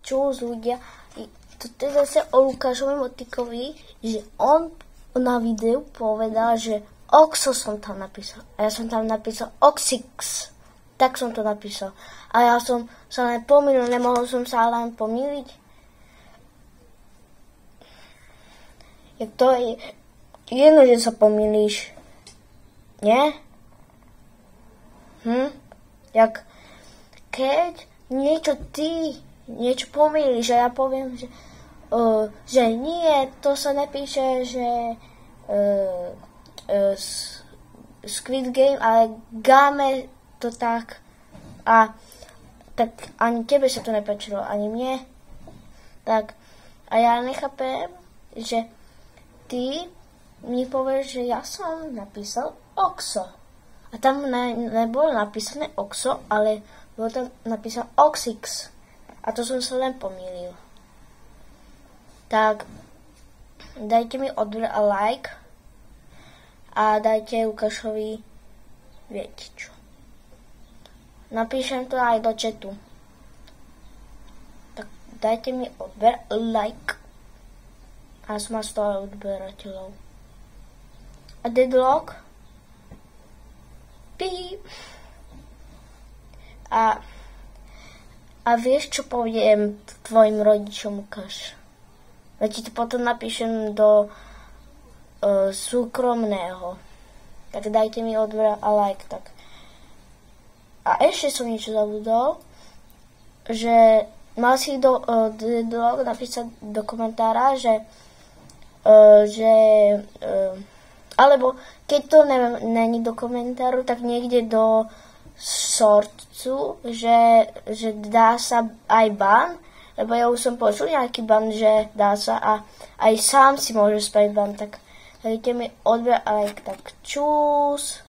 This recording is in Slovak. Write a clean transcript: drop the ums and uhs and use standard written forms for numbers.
čus ľudia. Toto je zase o Lukášovi Motýkovi, že on na videu povedal, že Oxo som tam napísal. A ja som tam napísal Oxix. Tak som to napísal. A ja som sa len pomýlil, nemohol som sa len pomýliť. Jak to je jedno, že sa pomýliš. Nie? Jak keď niečo pomýliš a ja poviem, že nie, to sa nepíše, že Squid Game, ale Game to tak. A tak ani tebe sa to nepáčilo, ani mne. Tak a ja nechápem, že ty mi povieš, že ja som napísal Oxo. A tam nebolo napísané Oxo, ale bolo tam napísané Oxix. A to som sa len pomýlil. Tak dajte mi odber a like. A dajte Lukášovi, viete čo. Napíšem to aj do chatu. Tak dajte mi odber, like. A som má 100 odberateľov. A deadlock. Píp. A vieš, čo poviem tvojim rodičom, Lukáš? Ja ti to potom napíšem do súkromného. Tak dajte mi odber a like. Tak. A ešte som niečo zabudol, že mal si deadlock napísať do komentára, alebo keď to není do komentáru, tak niekde do shortcu, že dá sa aj ban, lebo ja už som počul nejaký ban, že dá sa a aj sám si môže spraviť ban, tak dajte mi odber a like, tak čus.